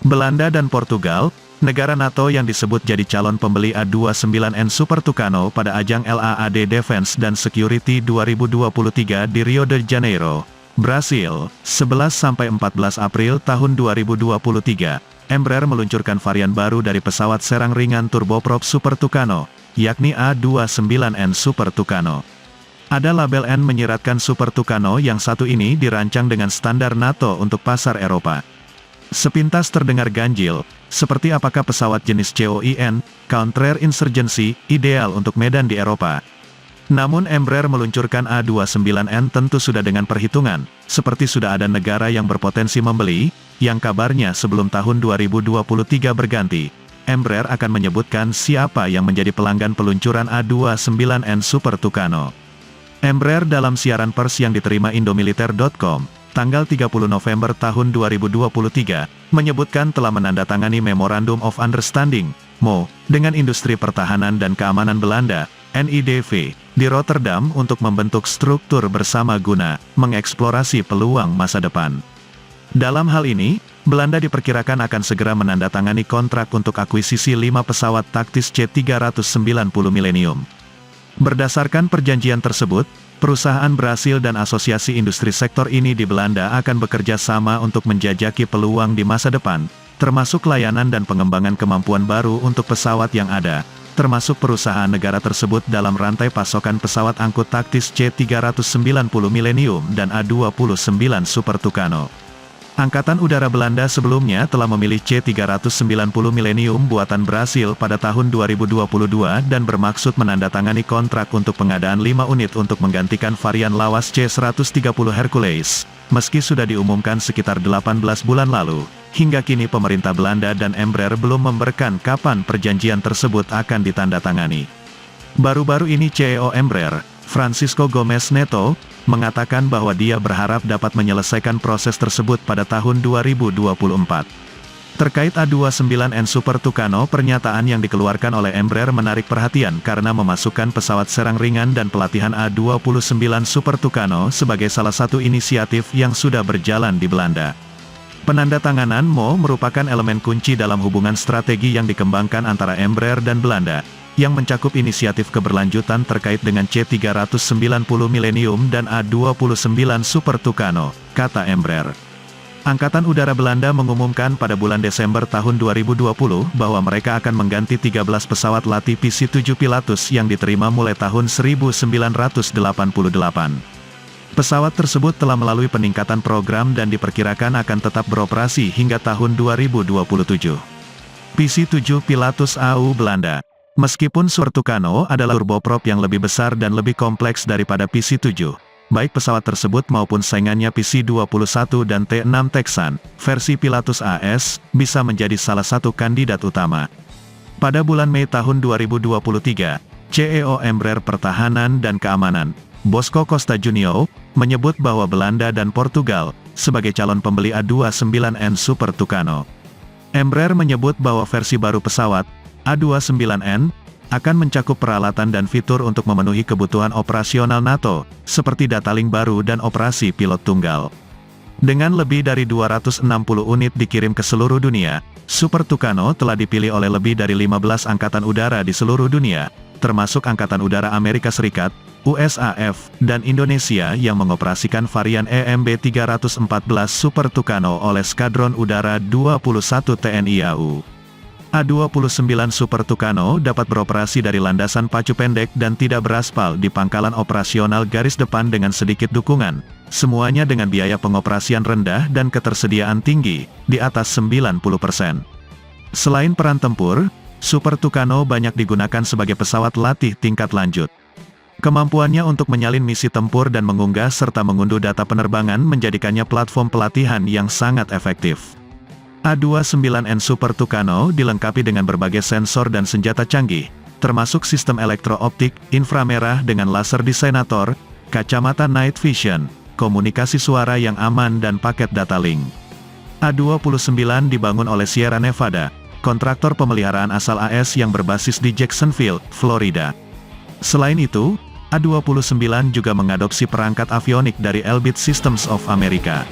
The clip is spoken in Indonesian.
Belanda dan Portugal, negara NATO yang disebut jadi calon pembeli A29N Super Tucano pada ajang LAAD Defense dan Security 2023 di Rio de Janeiro, Brasil, 11-14 April tahun 2023. Embraer meluncurkan varian baru dari pesawat serang ringan turboprop Super Tucano, yakni A29N Super Tucano. Ada label N menyiratkan Super Tucano yang satu ini dirancang dengan standar NATO untuk pasar Eropa. Sepintas terdengar ganjil, seperti apakah pesawat jenis COIN, Counter Insurgency, ideal untuk medan di Eropa. Namun Embraer meluncurkan A29N tentu sudah dengan perhitungan, seperti sudah ada negara yang berpotensi membeli, yang kabarnya sebelum tahun 2023 berganti. Embraer akan menyebutkan siapa yang menjadi pelanggan peluncuran A29N Super Tucano. Embraer dalam siaran pers yang diterima Indomiliter.com, tanggal 30 November tahun 2023, menyebutkan telah menandatangani Memorandum of Understanding, MO, dengan Industri Pertahanan dan Keamanan Belanda, NIDV, di Rotterdam untuk membentuk struktur bersama guna mengeksplorasi peluang masa depan. Dalam hal ini, Belanda diperkirakan akan segera menandatangani kontrak untuk akuisisi 5 pesawat taktis C-390 Millennium. Berdasarkan perjanjian tersebut, perusahaan Brasil dan asosiasi industri sektor ini di Belanda akan bekerja sama untuk menjajaki peluang di masa depan, termasuk layanan dan pengembangan kemampuan baru untuk pesawat yang ada, termasuk perusahaan negara tersebut dalam rantai pasokan pesawat angkut taktis C-390 Millennium dan A29 Super Tucano. Angkatan Udara Belanda sebelumnya telah memilih C-390 Millennium buatan Brasil pada tahun 2022 dan bermaksud menandatangani kontrak untuk pengadaan 5 unit untuk menggantikan varian lawas C-130 Hercules. Meski sudah diumumkan sekitar 18 bulan lalu, hingga kini pemerintah Belanda dan Embraer belum memberkan kapan perjanjian tersebut akan ditandatangani. Baru-baru ini CEO Embraer, Francisco Gomes Neto, mengatakan bahwa dia berharap dapat menyelesaikan proses tersebut pada tahun 2024. Terkait A29N Super Tucano, pernyataan yang dikeluarkan oleh Embraer menarik perhatian karena memasukkan pesawat serang ringan dan pelatihan A29 Super Tucano sebagai salah satu inisiatif yang sudah berjalan di Belanda. Penandatanganan MO merupakan elemen kunci dalam hubungan strategi yang dikembangkan antara Embraer dan Belanda, yang mencakup inisiatif keberlanjutan terkait dengan C-390 Millennium dan A29 Super Tucano, kata Embraer. Angkatan Udara Belanda mengumumkan pada bulan Desember tahun 2020 bahwa mereka akan mengganti 13 pesawat latih PC-7 Pilatus yang diterima mulai tahun 1988. Pesawat tersebut telah melalui peningkatan program dan diperkirakan akan tetap beroperasi hingga tahun 2027. PC-7 Pilatus AU Belanda. Meskipun Super Tucano adalah turboprop yang lebih besar dan lebih kompleks daripada PC-7, baik pesawat tersebut maupun saingannya PC-21 dan T-6 Texan, versi Pilatus AS, bisa menjadi salah satu kandidat utama. Pada bulan Mei tahun 2023, CEO Embraer Pertahanan dan Keamanan, Bosco Costa Junior, menyebut bahwa Belanda dan Portugal, sebagai calon pembeli A29N Super Tucano. Embraer menyebut bahwa versi baru pesawat, A29N, akan mencakup peralatan dan fitur untuk memenuhi kebutuhan operasional NATO, seperti data link baru dan operasi pilot tunggal. Dengan lebih dari 260 unit dikirim ke seluruh dunia, Super Tucano telah dipilih oleh lebih dari 15 angkatan udara di seluruh dunia, termasuk Angkatan Udara Amerika Serikat, USAF, dan Indonesia yang mengoperasikan varian EMB-314 Super Tucano oleh Skadron Udara 21 TNI AU. A29 Super Tucano dapat beroperasi dari landasan pacu pendek dan tidak beraspal di pangkalan operasional garis depan dengan sedikit dukungan, semuanya dengan biaya pengoperasian rendah dan ketersediaan tinggi, di atas 90%. Selain peran tempur, Super Tucano banyak digunakan sebagai pesawat latih tingkat lanjut. Kemampuannya untuk menyalin misi tempur dan mengunggah serta mengunduh data penerbangan menjadikannya platform pelatihan yang sangat efektif. A29N Super Tucano dilengkapi dengan berbagai sensor dan senjata canggih, termasuk sistem elektro-optik, inframerah dengan laser designator, kacamata night vision, komunikasi suara yang aman dan paket data link. A29 dibangun oleh Sierra Nevada, kontraktor pemeliharaan asal AS yang berbasis di Jacksonville, Florida. Selain itu, A29 juga mengadopsi perangkat avionik dari Elbit Systems of America.